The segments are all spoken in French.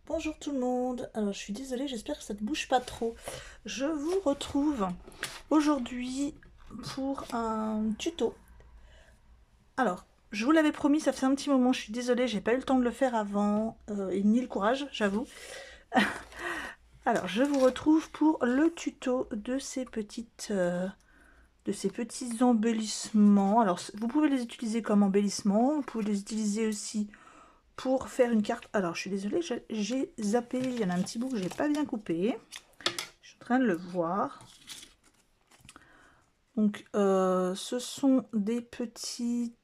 Bonjour tout le monde, alors je suis désolée, j'espère que ça ne bouge pas trop. Je vous retrouve aujourd'hui pour un tuto. Alors, je vous l'avais promis, ça fait un petit moment, je suis désolée, j'ai pas eu le temps de le faire avant, et ni le courage, j'avoue. Alors, je vous retrouve pour le tuto de ces petits embellissements. Alors, vous pouvez les utiliser comme embellissement, vous pouvez les utiliser aussi pour faire une carte. Alors, je suis désolée, j'ai zappé, il y en a un petit bout que j'ai pas bien coupé. Je suis en train de le voir. Donc, ce sont des petites...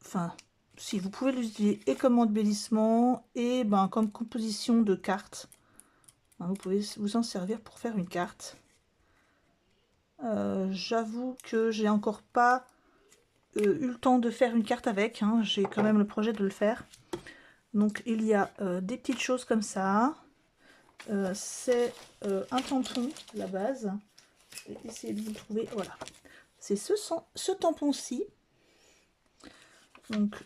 Enfin, si vous pouvez l'utiliser et comme embellissement et comme composition de cartes. Vous pouvez vous en servir pour faire une carte. J'avoue que j'ai encore pas eu le temps de faire une carte avec. J'ai quand même le projet de le faire. Donc, il y a des petites choses comme ça. C'est un tampon, la base. Je vais essayer de vous le trouver. Voilà. C'est ce tampon-ci. Donc,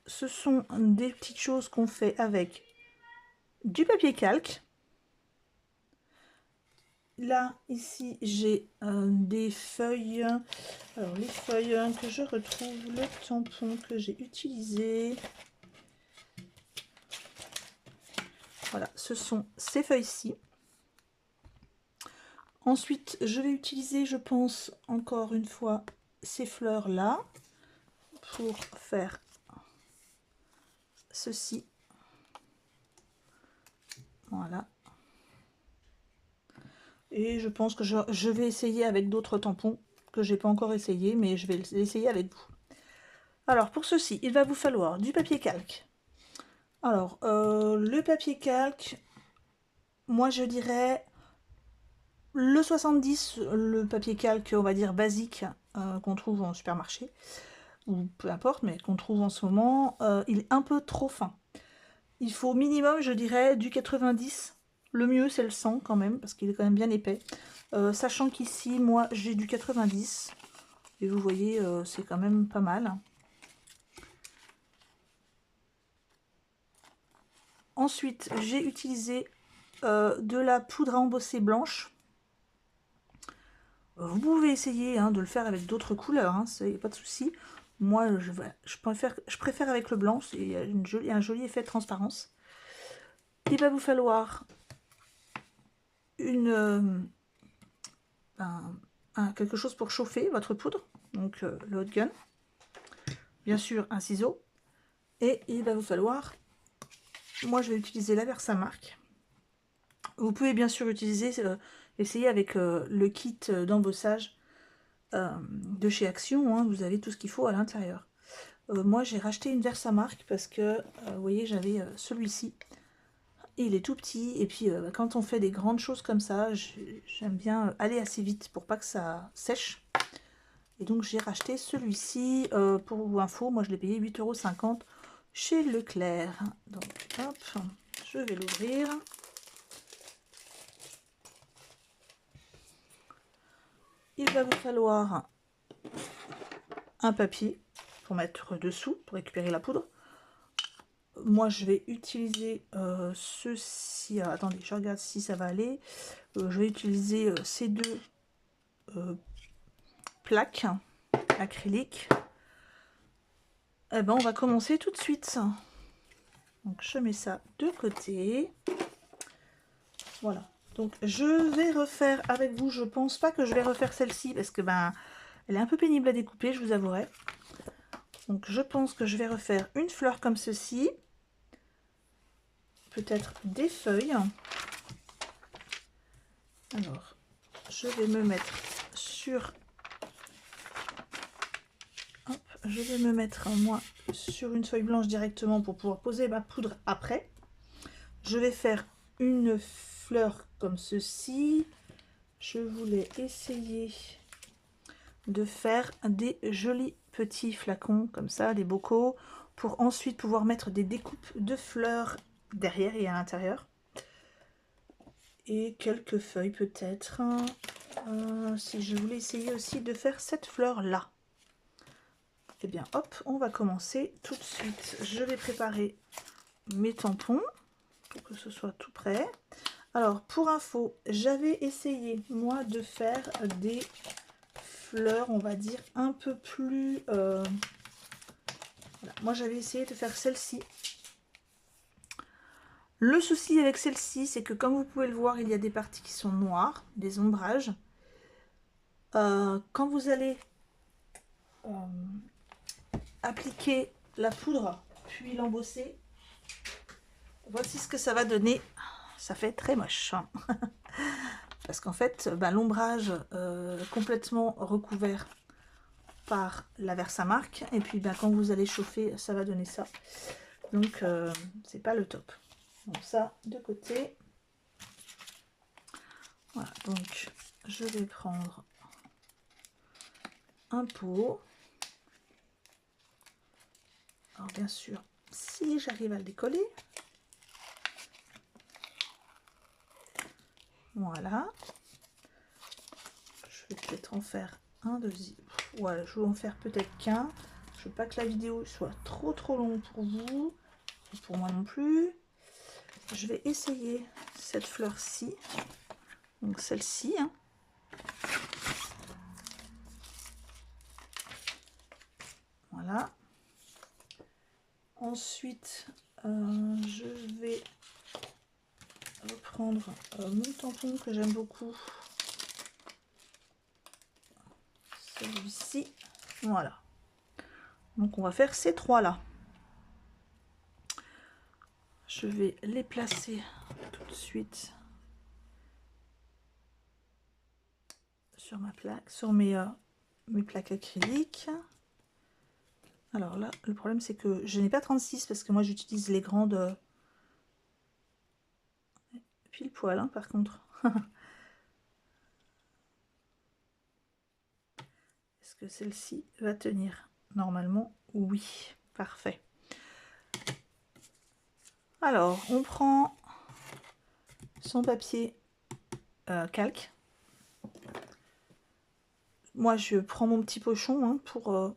ce sont des petites choses qu'on fait avec du papier calque. Là, ici, j'ai des feuilles. Alors, les feuilles que je retrouve, le tampon que j'ai utilisé. Voilà, ce sont ces feuilles-ci. Ensuite, je vais utiliser, je pense, encore une fois, ces fleurs-là pour faire ceci. Voilà. Et je pense que je vais essayer avec d'autres tampons que j'ai pas encore essayé, mais je vais l'essayer avec vous. Alors, pour ceci, il va vous falloir du papier calque. Alors, le papier calque, moi je dirais le 70, le papier calque, on va dire basique, qu'on trouve en supermarché, ou peu importe, mais qu'on trouve en ce moment, il est un peu trop fin. Il faut au minimum, je dirais, du 90. Le mieux, c'est le 100 quand même, parce qu'il est quand même bien épais. Sachant qu'ici, moi, j'ai du 90. Et vous voyez, c'est quand même pas mal. Ensuite, j'ai utilisé de la poudre à embosser blanche. Vous pouvez essayer de le faire avec d'autres couleurs, il n'y a pas de souci. Moi, je préfère avec le blanc, il y a un joli effet de transparence. Il va vous falloir quelque chose pour chauffer votre poudre, donc le hot gun. Bien sûr, un ciseau. Et il va vous falloir, moi je vais utiliser la Versamark. Vous pouvez bien sûr essayer avec le kit d'embossage de chez Action, vous avez tout ce qu'il faut à l'intérieur. Moi j'ai racheté une Versamark parce que, vous voyez, j'avais celui-ci. Il est tout petit, et puis quand on fait des grandes choses comme ça, j'aime bien aller assez vite pour pas que ça sèche. Et donc j'ai racheté celui-ci, pour info, moi je l'ai payé 8,50 € chez Leclerc. Donc hop, je vais l'ouvrir. Il va vous falloir un papier pour mettre dessous, pour récupérer la poudre. Moi je vais utiliser ceci. Alors, attendez, je regarde si ça va aller. Je vais utiliser ces deux plaques acryliques. Eh ben, on va commencer tout de suite. Donc je mets ça de côté. Voilà. Donc je vais refaire avec vous. Je pense pas que je vais refaire celle-ci parce que elle est un peu pénible à découper, je vous avouerai. Donc je pense que je vais refaire une fleur comme ceci. Peut-être des feuilles. Alors, je vais me mettre sur... Hop, je vais me mettre, moi, sur une feuille blanche directement pour pouvoir poser ma poudre après. Je vais faire une fleur comme ceci. Je voulais essayer de faire des jolis petits flacons comme ça, des bocaux, pour ensuite pouvoir mettre des découpes de fleurs derrière et à l'intérieur. Et quelques feuilles peut-être. Si je voulais essayer aussi de faire cette fleur là. Eh bien hop, on va commencer tout de suite. Je vais préparer mes tampons pour que ce soit tout prêt. Alors, pour info, j'avais essayé, moi, de faire des fleurs, on va dire, un peu plus... voilà. Moi, j'avais essayé de faire celle-ci. Le souci avec celle-ci, c'est que, comme vous pouvez le voir, il y a des parties qui sont noires, des ombrages. Quand vous allez appliquer la poudre, puis l'embosser, voici ce que ça va donner. Ça fait très moche. Parce qu'en fait, l'ombrage complètement recouvert par la Versamark. Et puis quand vous allez chauffer, ça va donner ça. Donc c'est pas le top. Donc ça de côté. Voilà, donc je vais prendre un pot. Alors bien sûr, si j'arrive à le décoller. Voilà. Je vais peut-être en faire un deuxième. Voilà, je vais en faire peut-être qu'un. Je veux pas que la vidéo soit trop longue pour vous. Et pour moi non plus. Je vais essayer cette fleur-ci. Donc celle-ci. Hein. Voilà. Ensuite, je vais reprendre mon tampon que j'aime beaucoup. Celui-ci. Voilà. Donc on va faire ces trois-là. Je vais les placer tout de suite sur ma plaque, sur mes plaques acryliques. Alors là, le problème c'est que je n'ai pas 36 parce que moi j'utilise les grandes pile poil hein, par contre. Est-ce que celle-ci va tenir? Normalement, oui. Parfait. Alors, on prend son papier calque. Moi, je prends mon petit pochon hein, pour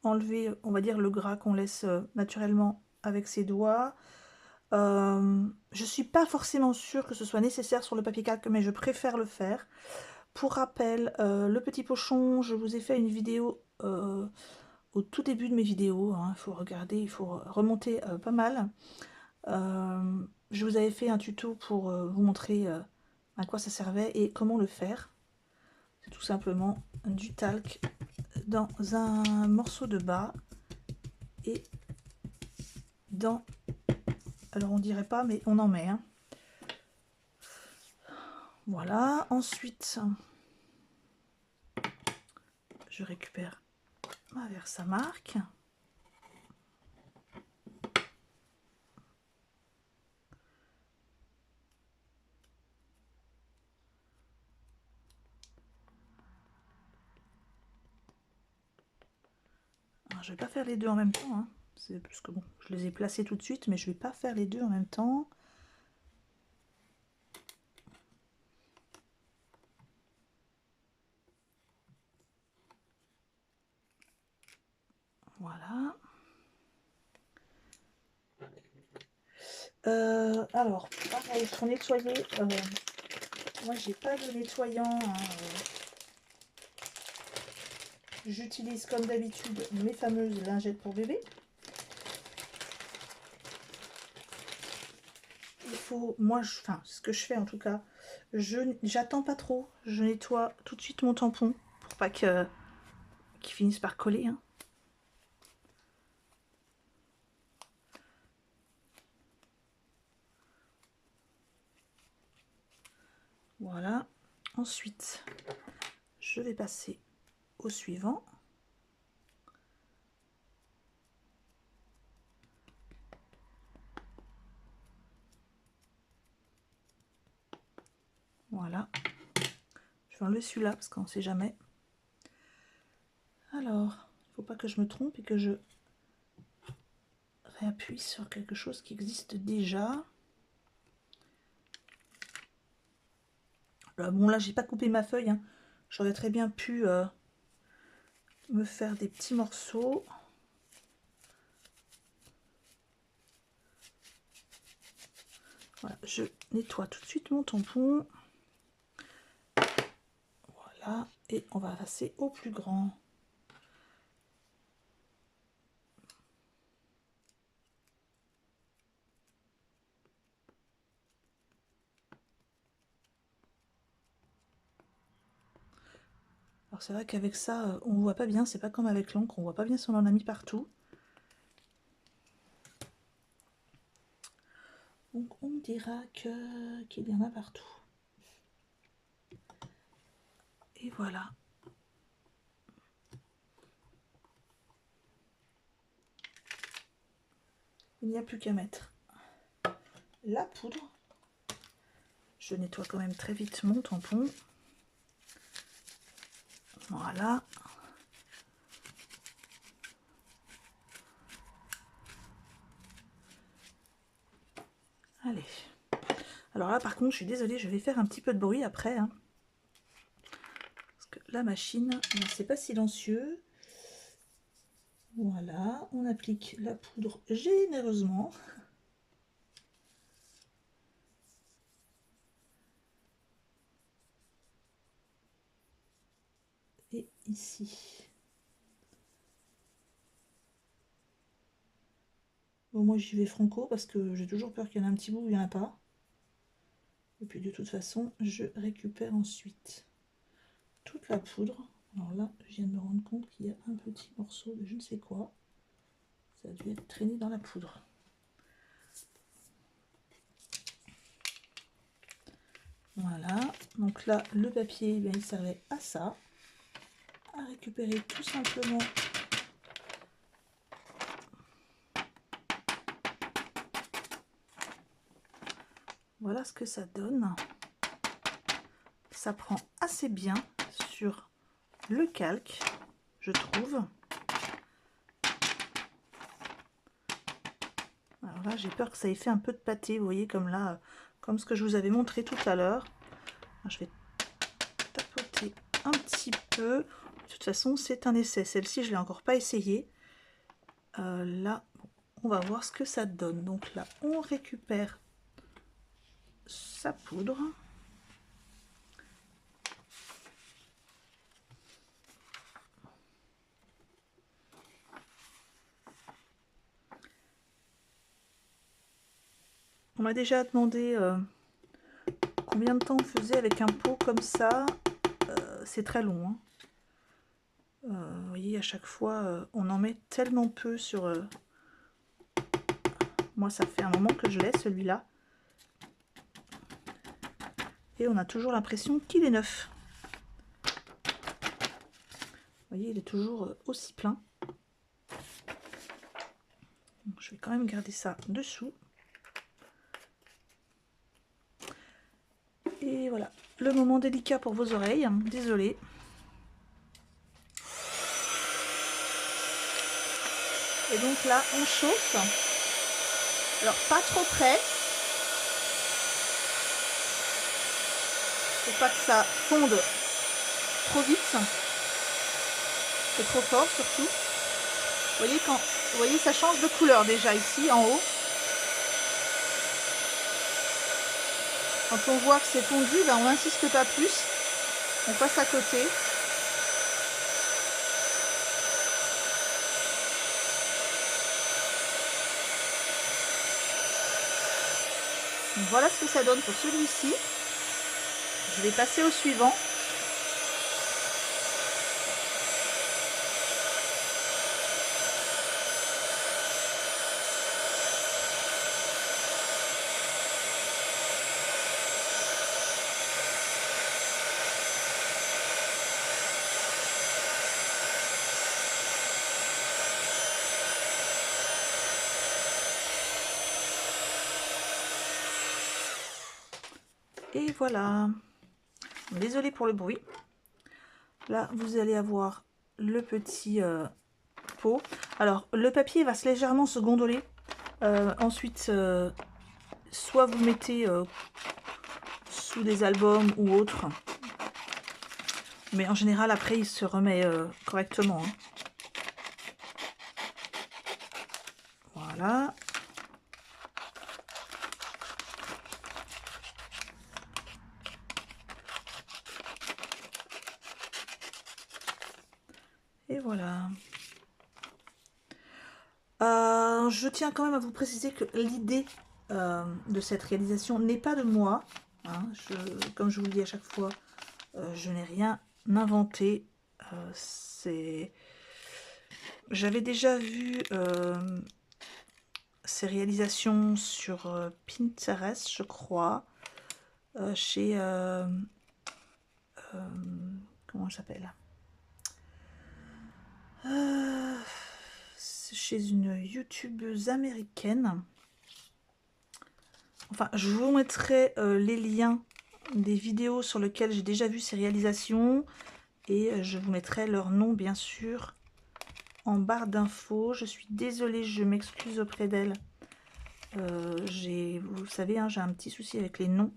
enlever, on va dire, le gras qu'on laisse naturellement avec ses doigts. Je suis pas forcément sûre que ce soit nécessaire sur le papier calque, mais je préfère le faire. Pour rappel, le petit pochon, je vous ai fait une vidéo au tout début de mes vidéos. Hein, il faut regarder, il faut remonter pas mal. Je vous avais fait un tuto pour vous montrer à quoi ça servait et comment le faire. C'est tout simplement du talc dans un morceau de bas et dans... Alors on dirait pas, mais on en met. Hein. Voilà. Ensuite, je récupère ma Versamark. Alors, je vais pas faire les deux en même temps. Hein. C'est parce que bon, je les ai placés tout de suite, mais je vais pas faire les deux en même temps. Voilà. Alors, pareil, pour nettoyer, moi j'ai pas de nettoyant. Hein, j'utilise comme d'habitude mes fameuses lingettes pour bébé. Il faut, moi, enfin, ce que je fais en tout cas, j'attends pas trop. Je nettoie tout de suite mon tampon pour pas qu'il finisse par coller. Hein. Voilà. Ensuite, je vais passer au suivant. Voilà. Je vais enlever celui-là parce qu'on ne sait jamais. Alors, il ne faut pas que je me trompe et que je réappuie sur quelque chose qui existe déjà. Bon, là, j'ai pas coupé ma feuille. Hein. J'aurais très bien pu me faire des petits morceaux. Voilà, je nettoie tout de suite mon tampon. Voilà, et on va passer au plus grand. Alors c'est vrai qu'avec ça, on ne voit pas bien, c'est pas comme avec l'encre, on voit pas bien si on en a mis partout. Donc on dira qu'il y en a partout. Et voilà. Il n'y a plus qu'à mettre la poudre. Je nettoie quand même très vite mon tampon. Voilà. Allez. Alors là par contre je suis désolée, je vais faire un petit peu de bruit après. Hein, parce que la machine, c'est pas silencieux. Voilà, on applique la poudre généreusement. Et ici. Bon, moi j'y vais franco parce que j'ai toujours peur qu'il y en ait un petit bout où il n'y en a pas. Et puis de toute façon, je récupère ensuite toute la poudre. Alors là, je viens de me rendre compte qu'il y a un petit morceau de je ne sais quoi. Ça a dû être traîné dans la poudre. Voilà, donc là, le papier, eh bien, il servait à ça. À récupérer tout simplement voilà ce que ça donne. Ça prend assez bien sur le calque, je trouve. Alors là, j'ai peur que ça ait fait un peu de pâté, vous voyez, comme là, comme ce que je vous avais montré tout à l'heure. Je vais tapoter un petit peu. De toute façon, c'est un essai. Celle-ci, je ne l'ai encore pas essayée. Là, on va voir ce que ça donne. Donc là, on récupère sa poudre. On m'a déjà demandé combien de temps on faisait avec un pot comme ça. C'est très long. Hein. Vous voyez, à chaque fois, on en met tellement peu sur... Moi, ça fait un moment que je l'ai, celui-là. Et on a toujours l'impression qu'il est neuf. Vous voyez, il est toujours aussi plein. Donc, je vais quand même garder ça dessous. Et voilà, le moment délicat pour vos oreilles. Désolée. Et donc là, on chauffe. Alors, pas trop près. Faut pas que ça fonde trop vite. C'est trop fort surtout. Vous voyez, ça change de couleur déjà ici en haut. Quand on voit que c'est fondu, ben on n'insiste pas plus. On passe à côté. Donc voilà ce que ça donne pour celui-ci. Je vais passer au suivant. Et voilà. Désolée pour le bruit. Là, vous allez avoir le petit pot. Alors, le papier va légèrement se gondoler. Ensuite, soit vous mettez sous des albums ou autre. Mais en général, après, il se remet correctement. Hein. Voilà. Alors je tiens quand même à vous préciser que l'idée de cette réalisation n'est pas de moi. Hein. Comme je vous le dis à chaque fois, je n'ai rien inventé. J'avais déjà vu ces réalisations sur Pinterest, je crois, chez comment ça s'appelle, chez une youtubeuse américaine. Enfin, je vous mettrai les liens des vidéos sur lesquelles j'ai déjà vu ces réalisations et je vous mettrai leur nom bien sûr en barre d'infos. Je suis désolée, je m'excuse auprès d'elle. Vous savez, hein, j'ai un petit souci avec les noms.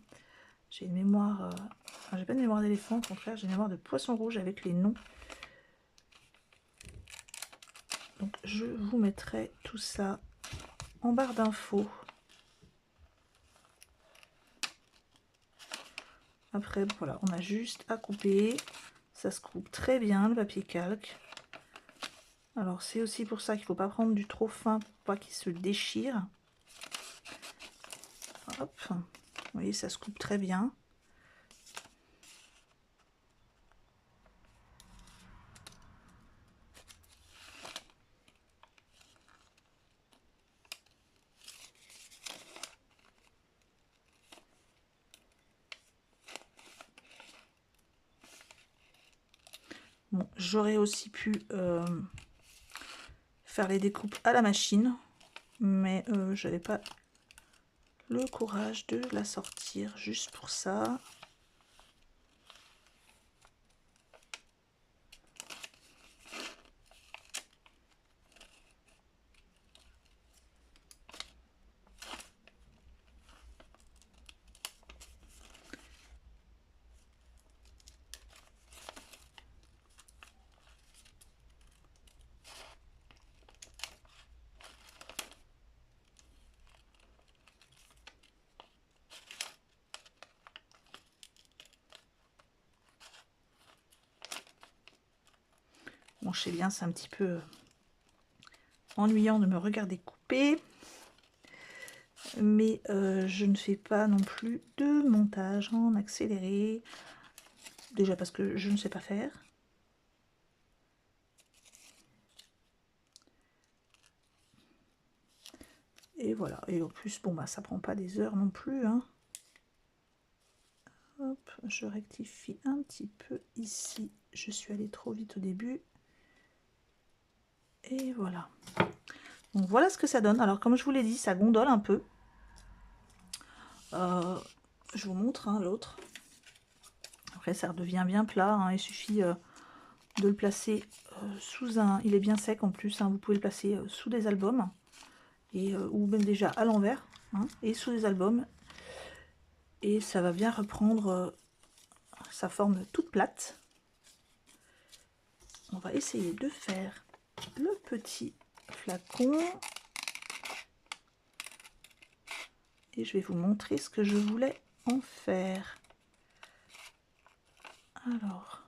J'ai une mémoire... enfin, j'ai pas de mémoire d'éléphant, au contraire, j'ai une mémoire de poisson rouge avec les noms. Donc, je vous mettrai tout ça en barre d'infos. Après, voilà, on a juste à couper. Ça se coupe très bien, le papier calque. Alors, c'est aussi pour ça qu'il ne faut pas prendre du trop fin pour pas qu'il se déchire. Hop, vous voyez, ça se coupe très bien. Bon, j'aurais aussi pu faire les découpes à la machine, mais j'avais pas le courage de la sortir juste pour ça. Bon, je sais bien, c'est un petit peu ennuyant de me regarder couper, mais je ne fais pas non plus de montage en accéléré, déjà parce que je ne sais pas faire. Et voilà, et en plus, bon, bah, ça prend pas des heures non plus, hein. Hop, je rectifie un petit peu ici, je suis allée trop vite au début. Et voilà. Donc voilà ce que ça donne. Alors comme je vous l'ai dit, ça gondole un peu. Je vous montre hein, l'autre. Après ça redevient bien plat. Hein. Il suffit de le placer sous un... Il est bien sec en plus. Hein. Vous pouvez le placer sous des albums. Et, ou même déjà à l'envers. Hein, et sous des albums. Et ça va bien reprendre sa forme toute plate. On va essayer de faire le petit flacon. Et je vais vous montrer ce que je voulais en faire. Alors,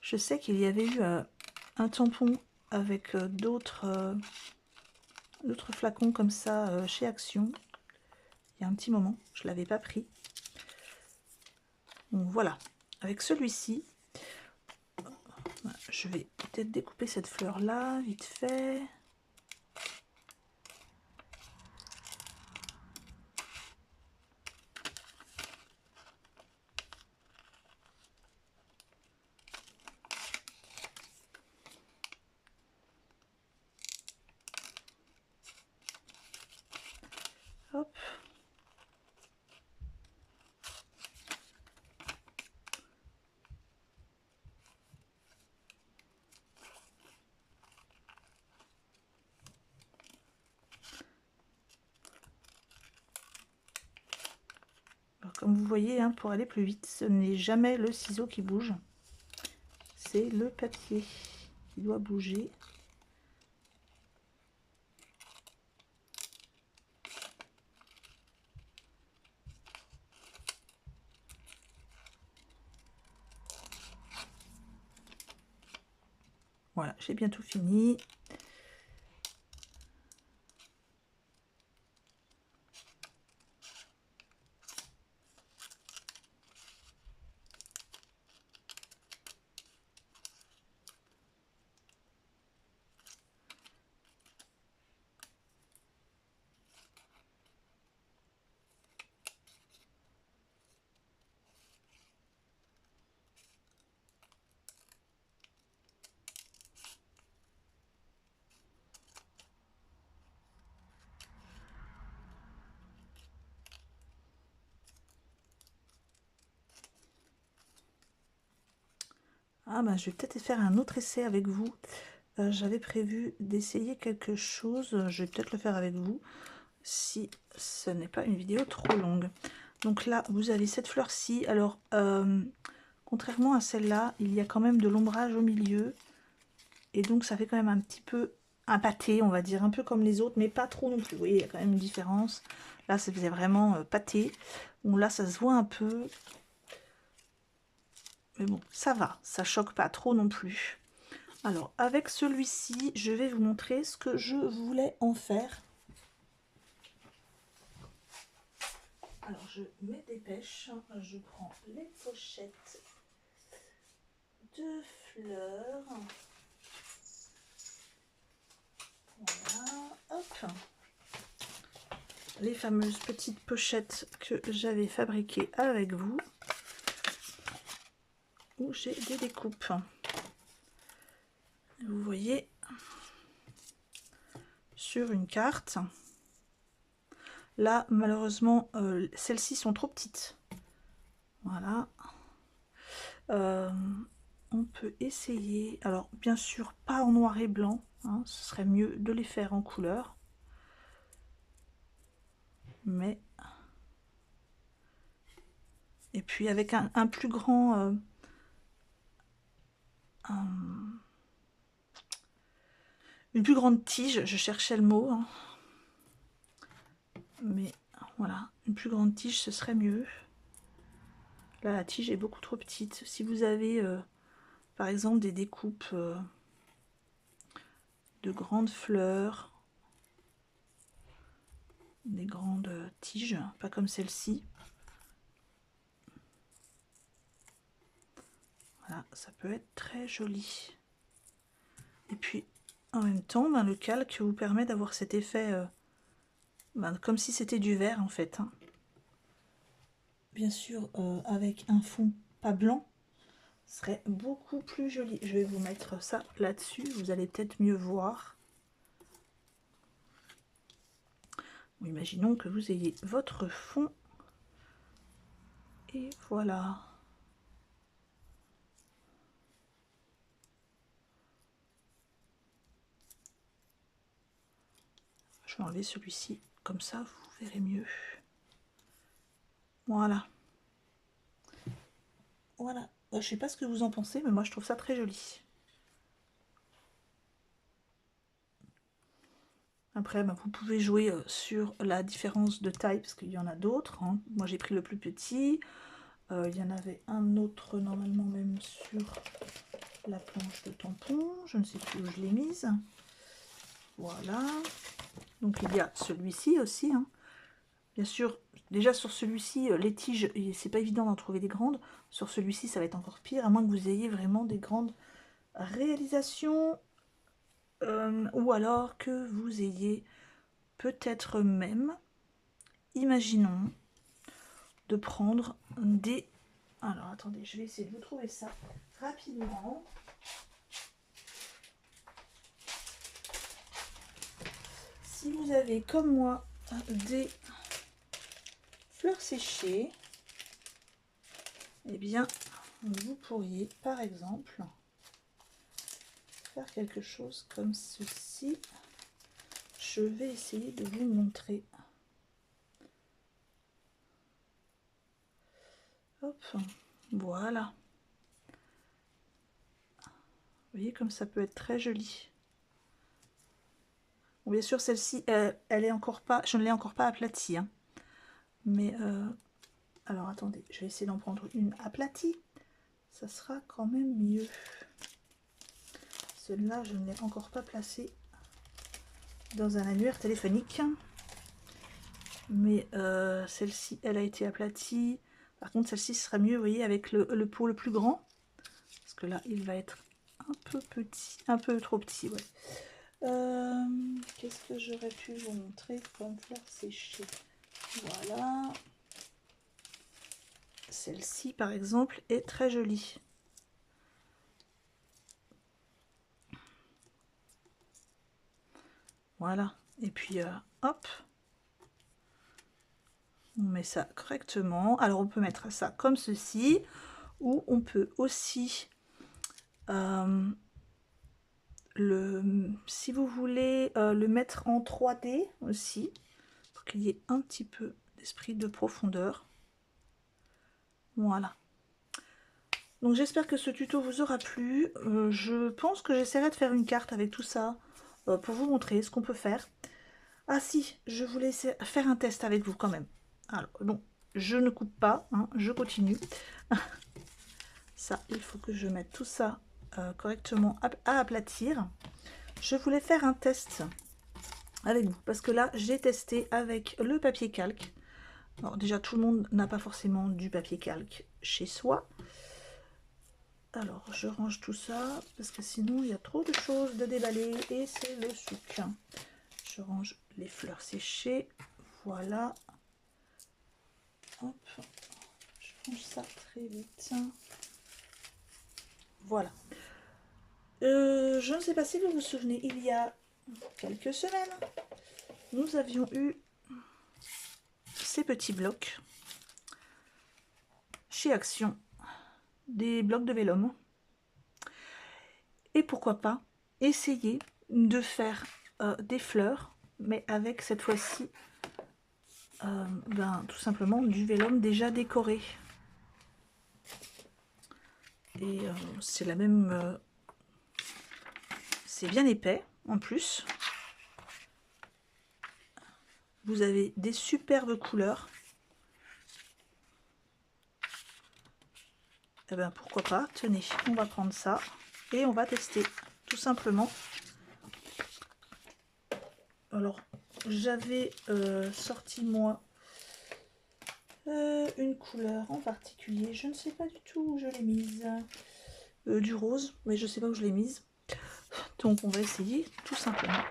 je sais qu'il y avait eu un tampon avec d'autres flacons comme ça chez Action. Il y a un petit moment, je ne l'avais pas pris. Donc voilà, avec celui-ci, je vais peut-être découper cette fleur là, vite fait. Hop. Alors, comme vous voyez, hein, pour aller plus vite, ce n'est jamais le ciseau qui bouge, c'est le papier qui doit bouger. Voilà, j'ai bientôt fini. Ah ben, je vais peut-être faire un autre essai avec vous. J'avais prévu d'essayer quelque chose. Je vais peut-être le faire avec vous, si ce n'est pas une vidéo trop longue. Donc là, vous avez cette fleur-ci. Alors, contrairement à celle-là, il y a quand même de l'ombrage au milieu. Et donc, ça fait quand même un petit peu un pâté, on va dire. Un peu comme les autres, mais pas trop non plus. Vous voyez, il y a quand même une différence. Là, ça faisait vraiment pâté. Bon, là, ça se voit un peu. Mais bon, ça va, ça choque pas trop non plus. Alors, avec celui-ci, je vais vous montrer ce que je voulais en faire. Alors, je me dépêche. Je prends les pochettes de fleurs. Voilà, hop. Les fameuses petites pochettes que j'avais fabriquées avec vous. Où j'ai des découpes. Vous voyez, sur une carte. Là, malheureusement, celles-ci sont trop petites. Voilà. On peut essayer. Alors, bien sûr, pas en noir et blanc. Hein, ce serait mieux de les faire en couleur. Mais... Et puis, avec un plus grand... une plus grande tige, je cherchais le mot. Hein. Mais voilà, une plus grande tige, ce serait mieux. Là, la tige est beaucoup trop petite. Si vous avez, par exemple, des découpes de grandes fleurs, des grandes tiges, pas comme celle-ci. Voilà, ça peut être très joli. Et puis, en même temps, ben, le calque vous permet d'avoir cet effet comme si c'était du verre, en fait. Hein. Bien sûr, avec un fond pas blanc, ce serait beaucoup plus joli. Je vais vous mettre ça là-dessus, vous allez peut-être mieux voir. Imaginons que vous ayez votre fond. Et voilà. Je vais enlever celui-ci, comme ça vous verrez mieux. Voilà. Voilà. Je sais pas ce que vous en pensez, mais moi je trouve ça très joli. Après, vous pouvez jouer sur la différence de taille, parce qu'il y en a d'autres. Hein. Moi j'ai pris le plus petit. Il y en avait un autre normalement même sur la planche de tampon. Je ne sais plus où je l'ai mise. Voilà. Donc il y a celui-ci aussi. Hein. Bien sûr, déjà sur celui-ci, les tiges, c'est pas évident d'en trouver des grandes. Sur celui-ci, ça va être encore pire, à moins que vous ayez vraiment des grandes réalisations. Ou alors que vous ayez peut-être même, imaginons, de prendre des... Alors attendez, je vais essayer de vous trouver ça rapidement. Si vous avez comme moi des fleurs séchées, eh bien vous pourriez par exemple faire quelque chose comme ceci. Je vais essayer de vous montrer. Hop, voilà. Vous voyez comme ça peut être très joli. Bon, bien sûr, celle-ci, elle est encore pas, je ne l'ai encore pas aplatie. Hein. Mais, alors attendez, je vais essayer d'en prendre une aplatie. Ça sera quand même mieux. Celle-là, je ne l'ai encore pas placée dans un annuaire téléphonique. Mais celle-ci, elle a été aplatie. Par contre, celle-ci sera mieux, vous voyez, avec le pot le plus grand. Parce que là, il va être un peu petit, un peu trop petit, ouais. Qu'est-ce que j'aurais pu vous montrer comme fleur séchée? Voilà. Celle-ci, par exemple, est très jolie. Voilà. Et puis, hop. On met ça correctement. Alors, on peut mettre ça comme ceci. Ou on peut aussi... si vous voulez le mettre en 3D aussi, pour qu'il y ait un petit peu d'esprit de profondeur. Voilà. Donc j'espère que ce tuto vous aura plu. Je pense que j'essaierai de faire une carte avec tout ça pour vous montrer ce qu'on peut faire. Ah si, je voulais faire un test avec vous quand même. Alors bon, je ne coupe pas, hein, je continue. Ça, il faut que je mette tout ça correctement à aplatir. Je voulais faire un test avec vous parce que là j'ai testé avec le papier calque. Alors déjà tout le monde n'a pas forcément du papier calque chez soi. Alors je range tout ça parce que sinon il y a trop de choses de déballer et c'est le souk. Je range les fleurs séchées, voilà. Hop, je range ça très vite. Voilà. Je ne sais pas si vous vous souvenez, il y a quelques semaines, nous avions eu ces petits blocs chez Action, des blocs de vélum. Et pourquoi pas essayer de faire des fleurs, mais avec cette fois-ci tout simplement du vélum déjà décoré. Et c'est la même... c'est bien épais en plus. Vous avez des superbes couleurs. Et bien pourquoi pas, tenez, on va prendre ça et on va tester tout simplement. Alors j'avais sorti moi une couleur en particulier, je ne sais pas du tout où je l'ai mise, du rose, mais je ne sais pas où je l'ai mise. Donc on va essayer tout simplement,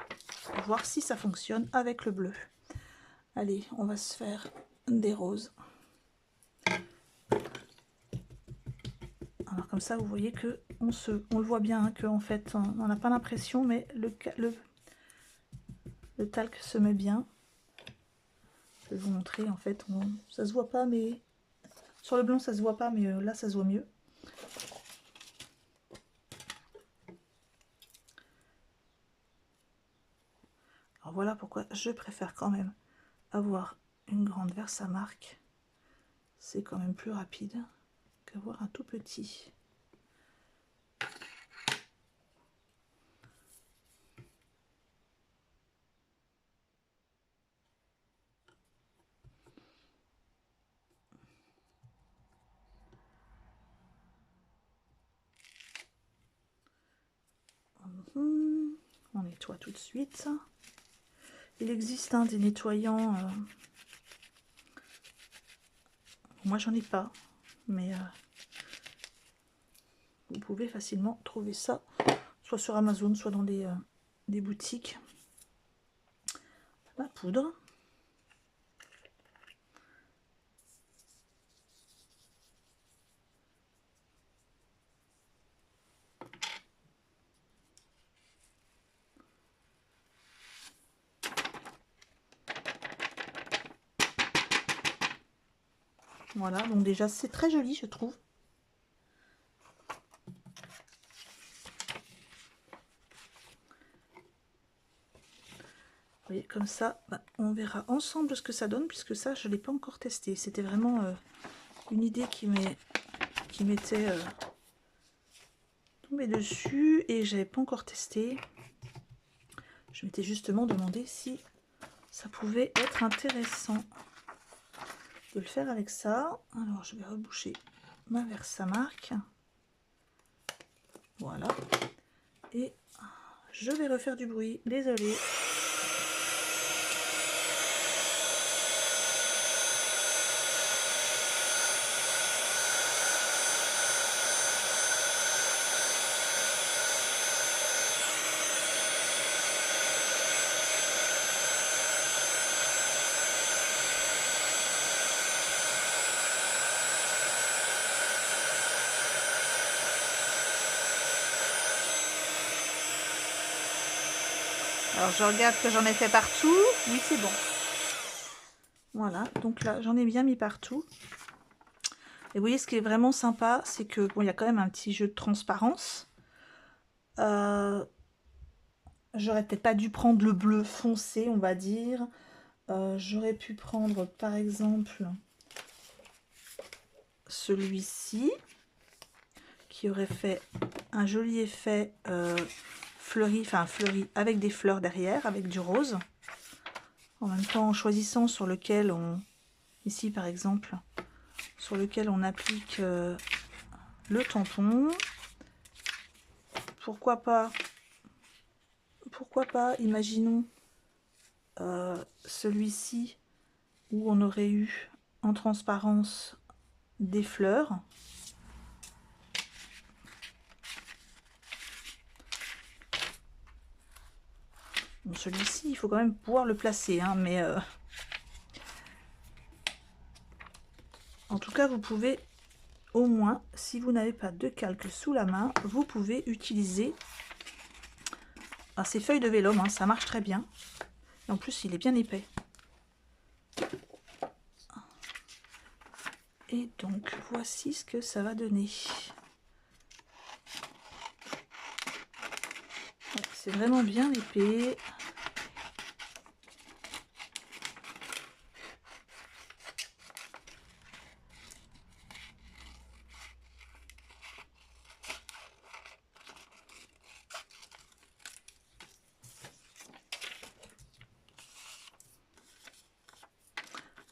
voir si ça fonctionne avec le bleu. Allez, on va se faire des roses. Alors comme ça, vous voyez que on le voit bien, hein, que en fait, on n'a pas l'impression, mais le talc se met bien. Je vais vous montrer, en fait, ça se voit pas, mais sur le blanc ça se voit pas, mais là ça se voit mieux. Alors voilà pourquoi je préfère quand même avoir une grande Versamark. C'est quand même plus rapide qu'avoir un tout petit. On nettoie tout de suite. Il existe des nettoyants. Moi j'en ai pas, mais vous pouvez facilement trouver ça, soit sur Amazon, soit dans des boutiques. La poudre. Voilà, donc déjà c'est très joli je trouve. Vous voyez, comme ça, on verra ensemble ce que ça donne, puisque ça je ne l'ai pas encore testé. C'était vraiment une idée qui m'était tombée dessus et j'avais pas encore testé. Je m'étais justement demandé si ça pouvait être intéressant de le faire avec ça. Alors je vais reboucher ma Versamark. Voilà. Et je vais refaire du bruit, désolée. Alors je regarde que j'en ai fait partout. Oui, c'est bon. Voilà, donc là j'en ai bien mis partout. Et vous voyez, ce qui est vraiment sympa, c'est que bon, il y a quand même un petit jeu de transparence. J'aurais peut-être pas dû prendre le bleu foncé, on va dire. J'aurais pu prendre par exemple celui-ci, qui aurait fait un joli effet fleuri, enfin fleuri avec des fleurs derrière, avec du rose. En même temps, en choisissant sur lequel on, ici par exemple, sur lequel on applique le tampon. Pourquoi pas, imaginons celui-ci où on aurait eu en transparence des fleurs. Bon, celui-ci, il faut quand même pouvoir le placer, hein, mais en tout cas, vous pouvez au moins, si vous n'avez pas de calque sous la main, vous pouvez utiliser ces feuilles de vélum, hein, ça marche très bien. Et en plus, il est bien épais. Et donc, voici ce que ça va donner. C'est vraiment bien épais.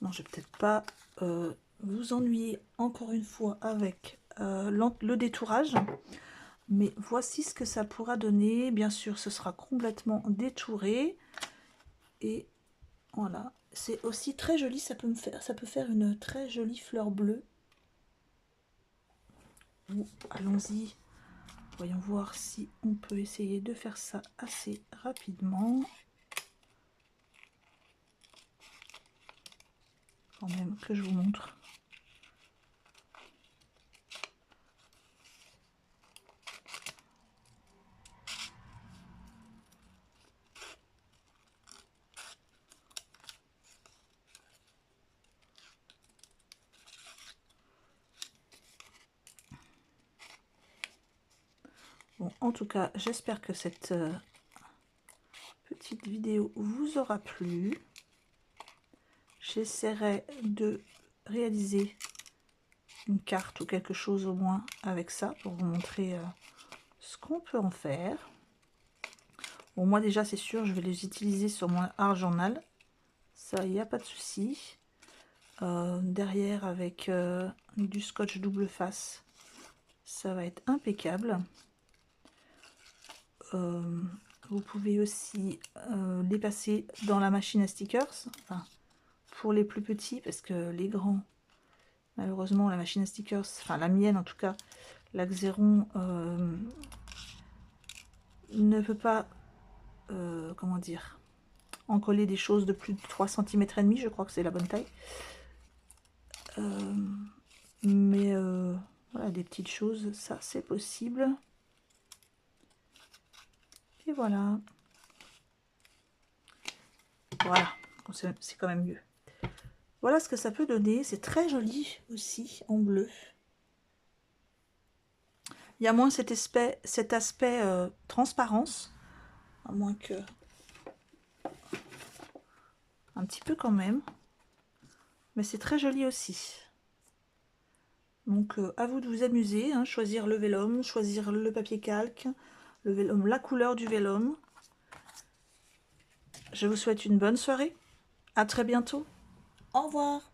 Non, je vais peut-être pas vous ennuyer encore une fois avec le détourage. Mais voici ce que ça pourra donner. Bien sûr, ce sera complètement détouré. Et voilà. C'est aussi très joli. Ça peut faire une très jolie fleur bleue. Allons-y. Voyons voir si on peut essayer de faire ça assez rapidement. Quand même que je vous montre. Bon, en tout cas, j'espère que cette petite vidéo vous aura plu. J'essaierai de réaliser une carte ou quelque chose au moins avec ça pour vous montrer ce qu'on peut en faire. Bon, moi déjà c'est sûr, je vais les utiliser sur mon art journal, ça il n'y a pas de souci. Derrière avec du scotch double face, ça va être impeccable. Vous pouvez aussi les passer dans la machine à stickers, enfin, pour les plus petits, parce que les grands, malheureusement la machine à stickers, enfin la mienne en tout cas, la Xeron ne peut pas, comment dire, encoller des choses de plus de 3 cm et demi, je crois que c'est la bonne taille. Mais voilà, des petites choses, ça c'est possible. Et voilà. Voilà, c'est quand même mieux. Voilà ce que ça peut donner. C'est très joli aussi en bleu. Il y a moins cet aspect transparence. À moins que... Un petit peu quand même. Mais c'est très joli aussi. Donc à vous de vous amuser. Hein, choisir le vélum, choisir le papier calque, le vélum, la couleur du vélum. Je vous souhaite une bonne soirée. À très bientôt. Au revoir.